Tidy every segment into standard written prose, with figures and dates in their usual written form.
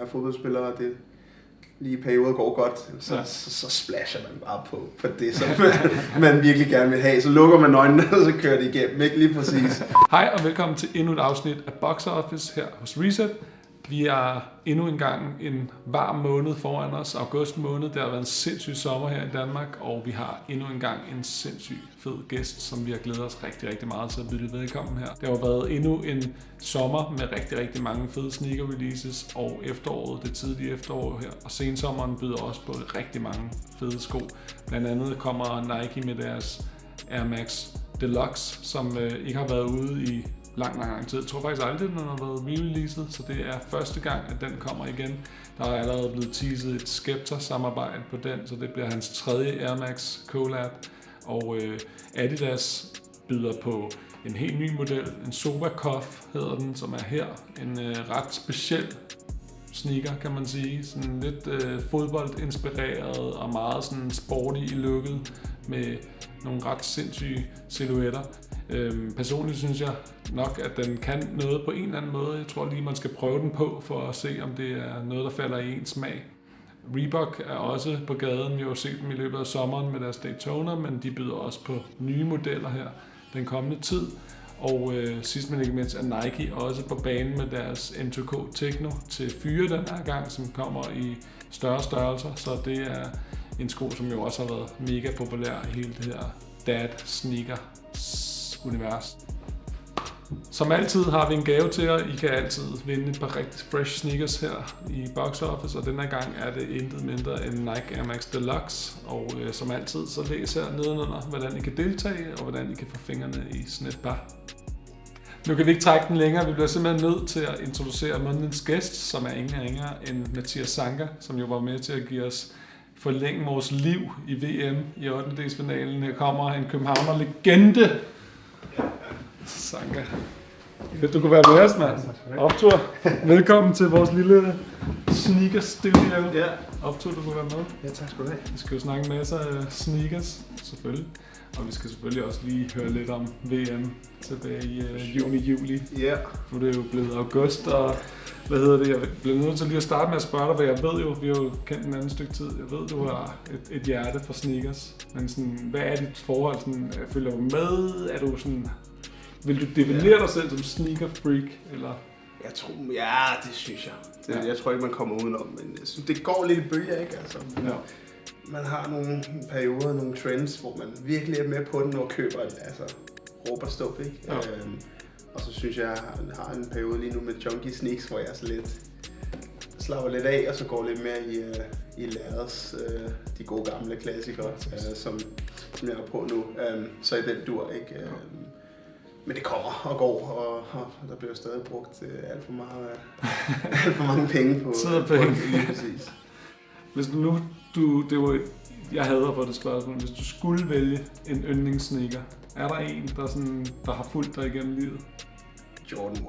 er fodboldspiller, og det lige i perioder går godt, så splasher man bare på det, som man virkelig gerne vil have. Så lukker man øjnene, og så kører det igennem, ikke lige præcis. Hej og velkommen til endnu et afsnit af Box Office her hos Reset. Vi er endnu en gang en varm måned foran os, august måned. Det har været en sindssyg sommer her i Danmark, og vi har endnu en gang en sindssyg fed gæst, som vi har glædet os rigtig, rigtig meget til at byde velkommen her. Det har jo været endnu en sommer med rigtig, rigtig mange fede sneaker releases, og efteråret, det tidlige efterår her, og sensommeren byder også på rigtig mange fede sko. Blandt andet kommer Nike med deres Air Max Deluxe, som ikke har været ude i lang tid. Jeg tror faktisk aldrig, den har været re-releaset, så det er første gang, at den kommer igen. Der er allerede blevet teaset et Skepta-samarbejde på den, så det bliver hans tredje Air Max collab. Og Adidas byder på en helt ny model, en Soba Cuff hedder den, som er her. En ret speciel sneaker, kan man sige. Sådan lidt fodboldinspireret og meget sådan sporty i looket med nogle ret sindssyge silhuetter. Personligt synes jeg nok, at den kan noget på en eller anden måde. Jeg tror lige, man skal prøve den på for at se, om det er noget, der falder i ens smag. Reebok er også på gaden. Vi har jo set dem i løbet af sommeren med deres Daytona, men de byder også på nye modeller her den kommende tid. Og sidst men ikke mindst er Nike også på banen med deres M2K Techno til fyre den her gang, som kommer i større størrelser. Så det er en sko, som jo også har været mega populær i hele det her dad sneaker univers. Som altid har vi en gave til jer. I kan altid vinde et par rigtig fresh sneakers her i Box Office, og denne gang er det intet mindre end Nike Air Max Deluxe. Og som altid, så læs her nedenunder, hvordan I kan deltage, og hvordan I kan få fingrene i sådan et par. Nu kan vi ikke trække den længere. Vi bliver simpelthen nødt til at introducere månedens gæst, som er ingen ringere end Mathias Sanka, som jo var med til at give os forlænge vores liv i VM i 8. finalen. Her kommer en Københavner legende. Sanka. Fedt, du kunne være med os, mand. Optur. Velkommen til vores lille sneaker-studio. Ja. Optur, du kunne være med. Ja, tak skal du have. Vi skal jo snakke masser af sneakers, selvfølgelig. Og vi skal selvfølgelig også lige høre lidt om VM tilbage i juni-juli. Ja. Nu er det jo blevet august, og jeg bliver nødt til lige at starte med at spørge dig, for jeg ved jo, vi har jo kendt en anden stykke tid, jeg ved, du har et hjerte for sneakers. Men sådan, hvad er dit forhold? Sådan, følger du med? Er du sådan, vil du definere dig selv som sneaker-freak, eller? Jeg tror, det synes jeg. Jeg tror ikke, man kommer udenom, men jeg synes, det går lidt i bølger, ikke? Altså, man har nogle perioder, nogle trends, hvor man virkelig er med på den og køber den, altså råb og stop, ikke? Ja. Og så synes jeg har en periode lige nu med junkie sneaks, hvor jeg så lidt slapper lidt af, og så går lidt mere i lærreds, de gode gamle klassikere, som jeg er på nu. Så i den dur, ikke? Men det kommer og går, og der bliver stadig brugt alt for mange penge på lige præcis. Hvis du nu, jeg hader for det spørgsmål, hvis du skulle vælge en yndlingssneaker, er der en, der har fulgt dig igennem livet? Jordan 1.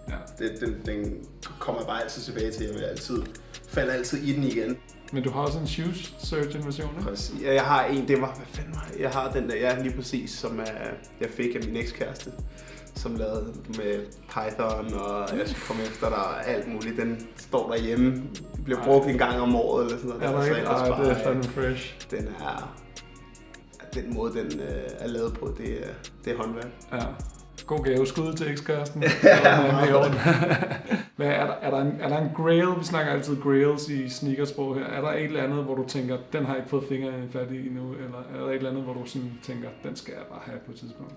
Ja. Den kommer jeg bare altid tilbage til. Jeg falder altid i den igen. Men du har også en Shoes Surgeon version, ikke? Præcis. Jeg har en, hvad fanden var det? Jeg har den der, lige præcis, som jeg fik af min ekskæreste, som lavede med Python, og jeg skal komme efter der alt muligt. Den står derhjemme, bliver brugt en gang om året eller sådan noget. Det er fandme fresh. Den måde, den er lavet på, det er håndværk. Ja. God gave. Skud til ekskæresten. Hvad er der en grail? Vi snakker altid grails i sneakersprog her. Er der et eller andet, hvor du tænker, den har jeg ikke fået fingrene fat i endnu? Eller er der et eller andet, hvor du sådan tænker, den skal jeg bare have på et tidspunkt?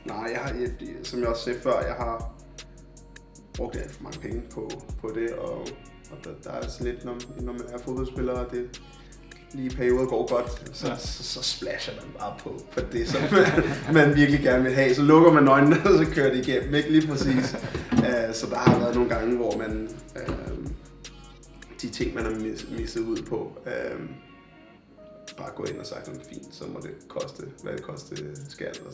Nej, som jeg også sagde før, jeg har brugt alt for mange penge på det, og der er sådan lidt, når man er fodboldspiller, og det lige i perioder går godt, så splasher man bare på det, som man virkelig gerne vil have. Så lukker man øjnene, og så kører det igennem, ikke lige præcis. Så der har været nogle gange, hvor man de ting, man har misset ud på, bare gå ind og sagt, at fint, så må det koste, hvad det koste skal, og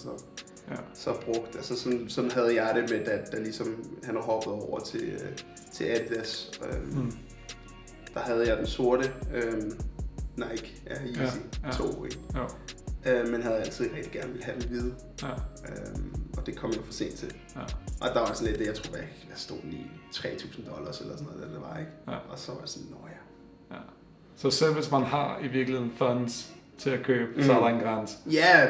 så brugt. Altså sådan havde jeg det med, da ligesom han har hoppet over til Adidas. Der havde jeg den sorte Nike Easy 2, ikke? men havde altid rigtig gerne ville have dem hvide. Ja. Og det kom jeg for sent til. Ja. Og der var sådan lidt det, jeg tror, jeg stod lige $3,000 eller sådan noget, det var, ikke? Ja. Og så var jeg sådan, ja. Så selv hvis man har i virkeligheden funds til at købe, så er der en grænse? Ja,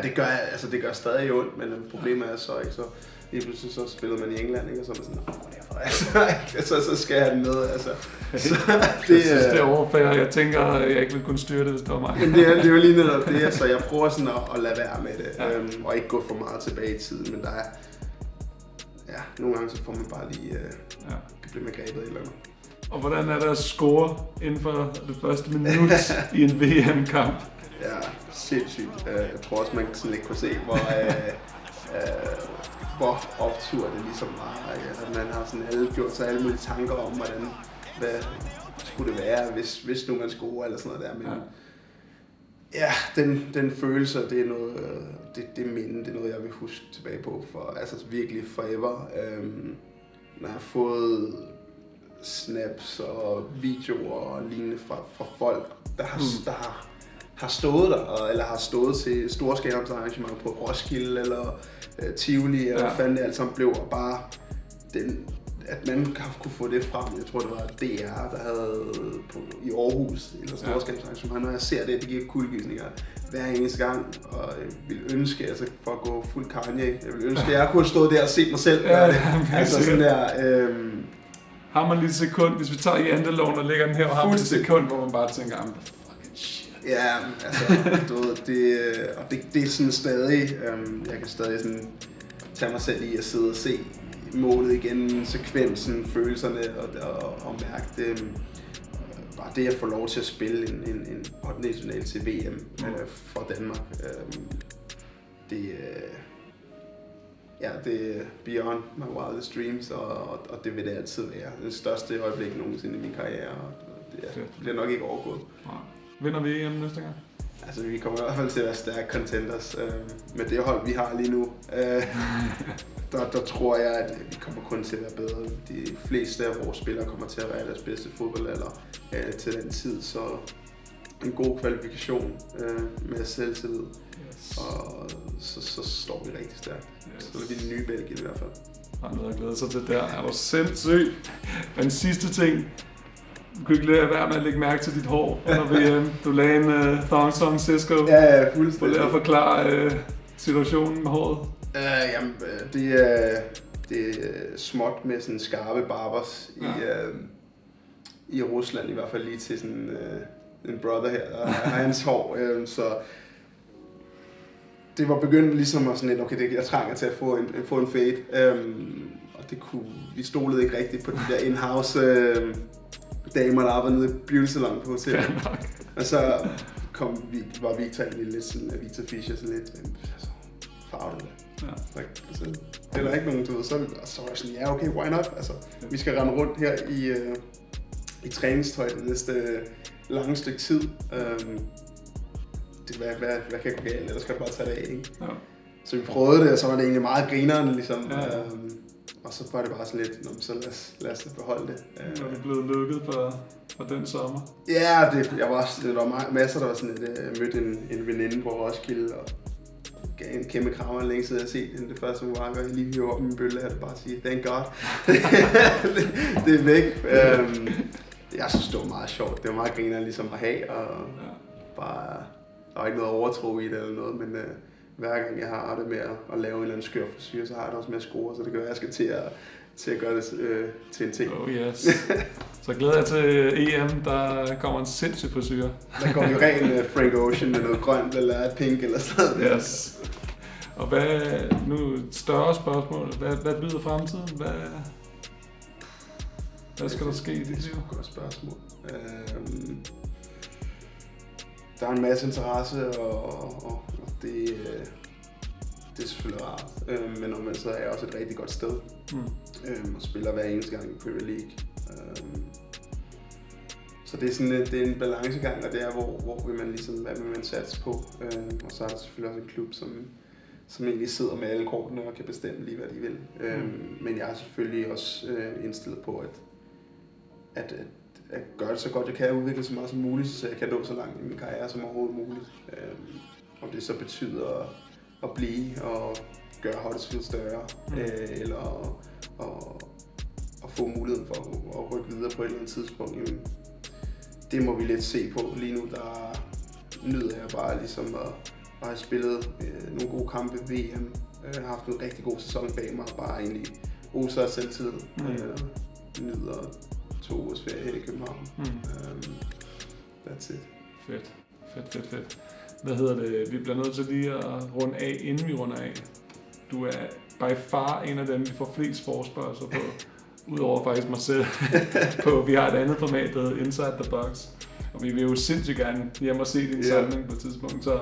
det gør stadig ondt, men problemet er så ikke så... Lige pludselig så spillede man i England, ikke? Og så var man sådan, så skal jeg have den med, altså. Så jeg synes, det er overfærdigt. Jeg tænker, at jeg ikke ville kunne styre det, hvis det var mig. Men det er jo lige netop det, så jeg prøver sådan at lade være med det, og ikke gå for meget tilbage i tiden, men der er... Ja, nogle gange så får man bare lige... kan blive med grebet eller noget. Og hvordan er det at score inden for det første minut i en VM-kamp? Ja, sindssygt. Jeg tror også, man sådan lidt kunne se, hvor optur det ligesom var. At man har sådan gjort sig alle mulige tanker om, hvad skulle det være, hvis nu man scorer eller sådan noget der. Men ja, den følelse, det er noget, det minde, det er noget, jeg vil huske tilbage på for altså virkelig forever. Når jeg har fået snaps og videoer og lignende fra folk, der har stået der, eller har stået til storskærmsarrangementer på Roskilde eller Tivoli, eller hvad fanden det alt sammen blev, og bare at man kunne få det frem. Jeg tror, det var DR, der havde i Aarhus, eller storskærmsarrangementer. Når jeg ser det giver kuldegysninger hver eneste gang, og jeg ville ønske, altså for at gå fuld Kanye, jeg ville ønske, at jeg kunne have stået der og set mig selv gøre det. Altså sådan der... Har man lige et sekund, hvis vi tager i Janteloven og lægger den her, og har man et sekund, hvor man bare tænker, fucking shit. Ja, altså, du ved, det er sådan stadig, jeg kan stadig sådan tage mig selv i at sidde og se målet igen, sekvensen, følelserne og mærke det. Bare det at få lov til at spille en 8. national til VM for Danmark, det er beyond my wildest dreams, og det vil det altid være. Det største øjeblik nogensinde i min karriere, og det bliver nok ikke overgået. Vinder vi EM næste gang? Altså, vi kommer i hvert fald til at være stærke contenders. Med det hold, vi har lige nu, der tror jeg, at vi kommer kun til at være bedre. De fleste af vores spillere kommer til at være deres bedste fodboldalder til den tid, så en god kvalifikation med selvtillid. Yes. Og så står vi rigtig stærkt. Yes. Så er vi den nye Belgien i hvert fald. Der er noget at glæde sig til der. Er du sindssyg? Den sidste ting. Du kunne ikke lade være med at lægge mærke til dit hår under VM. Du lagde en thong song, Cisco. Ja, fuldstændig. Prøv at forklare situationen med håret. Jamen, det er småt med sådan skarpe barbers i Rusland, i hvert fald lige til sådan en brother her, der har hans hår. Så det var begyndt ligesom at sådan lidt, okay, jeg trænger til at få en fade. Og vi stolede ikke rigtigt på de der in-house damer, der arbejdede nede i beauty salon på hotellet. Og så var Victor egentlig lidt sådan, Victor Fischer sådan lidt, farve det. Ja. Altså, det er der ikke nogen, du ved, så var jeg sådan, ja okay, why not? Altså, vi skal rende rundt her i træningstøj det næste lange stykke tid. Hvad kan gå galt, eller skal du bare tage det af, ikke? Ja. Så vi prøvede det, og så var det egentlig meget grineren, ligesom. Ja. Og så var det bare sådan lidt, så lad os beholde det. Nu er det blevet lukket for den sommer. Ja, der var masser, der var sådan lidt, jeg mødte en veninde på Roskilde, og gav en kæmpe krammer længe siden jeg har set hende. Det første uge, jeg lige hiver op min bølle, og bare sige, thank God. det er væk. Jeg synes, det var meget sjovt. Det var meget griner ligesom at have, og bare, der var ikke noget overtro i det eller noget, men hver gang jeg har det med at lave en eller anden skør frisyr, så har jeg det også med at score, så det kan være, at jeg skal til at gøre det til en ting. Oh yes. Så glæder jeg til EM, der kommer en sindssyg frisyr. Der kommer jo ren Frank Ocean med noget grønt eller pink eller sådan noget. Yes. Og nu et større spørgsmål. Hvad byder fremtiden? Hvad skal der ske i dit liv? Det er et godt spørgsmål. Der er en masse interesse, og det er selvfølgelig rart. Men omvendt så er jeg også et rigtig godt sted. Og spiller hver eneste gang i Premier League. Så det er sådan det er en balancegang, og det er, hvor vil man ligesom, hvad vil man satse på. Og så er der selvfølgelig også en klub, som egentlig sidder med alle kortene og kan bestemme lige, hvad de vil. Men jeg er selvfølgelig også indstillet på, at gøre det så godt jeg kan, udvikle så meget som muligt, så jeg kan nå så langt i min karriere som overhovedet muligt. om det så betyder at blive og gøre Huddersfield større, eller at få muligheden for at rykke videre på et eller andet tidspunkt. Jamen, det må vi lidt se på. Lige nu der nyder jeg bare ligesom at have spillet nogle gode kampe ved VM. Jeg har haft en rigtig god sæson bag mig, bare egentlig oser af selvtid. Nyder 2 ugers ferie her i København. That's it. Fedt. Hvad hedder det? Vi bliver nødt til lige at runde af, inden vi runder af. Du er by far en af dem, vi får flest forespørgsler på. Udover faktisk mig selv. Vi har et andet format, der hedder Inside the Box. Og vi vil jo sindssygt gerne hjem og se din samling på et tidspunkt. Så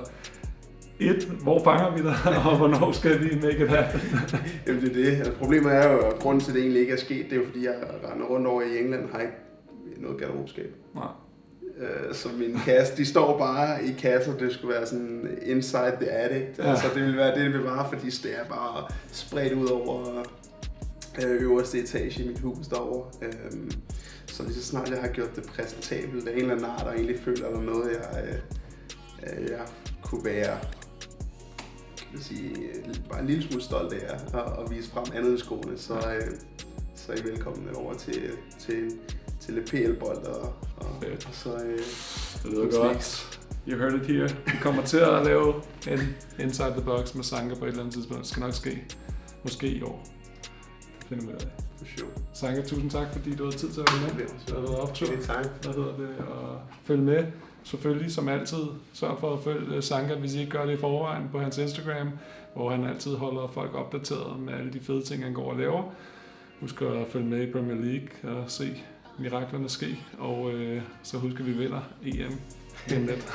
hvor fanger vi dig, og hvornår skal vi make it happen? Jamen det er det. Altså, problemet er jo, at grunden til, at det egentlig ikke er sket, det er jo fordi, jeg render rundt over i England, har ikke noget garderobeskab. Nej. Så mine kasser, de står bare i kasser, det skulle være sådan inside the attic. Ja. Altså det vil være det vil være, fordi det er bare spredt ud over øverste etage i mit hus derovre. Så lige så snart jeg har gjort det præsentabelt af en eller anden art, og egentlig føler, at der er noget, jeg kunne være, bare en lille smule stolt af at vise frem andet i skoene, så er I velkommen over til lidt PL-bold og så det lyder godt. You heard it here. Vi kommer til at lave en Inside the Box med Sanka på et eller andet tidspunkt. Det skal nok ske. Måske i år. Det finder vi ud af. For sure. Sanka, tusind tak, fordi du havde tid til at være med. Det har været optur. Og følg med. Selvfølgelig, som altid, sørg for at følge Sanka, hvis I ikke gør det i forvejen, på hans Instagram, hvor han altid holder folk opdateret med alle de fede ting, han går og laver. Husk at følge med i Premier League og se miraklerne ske, og så husk at vi vinder EM. Det er let.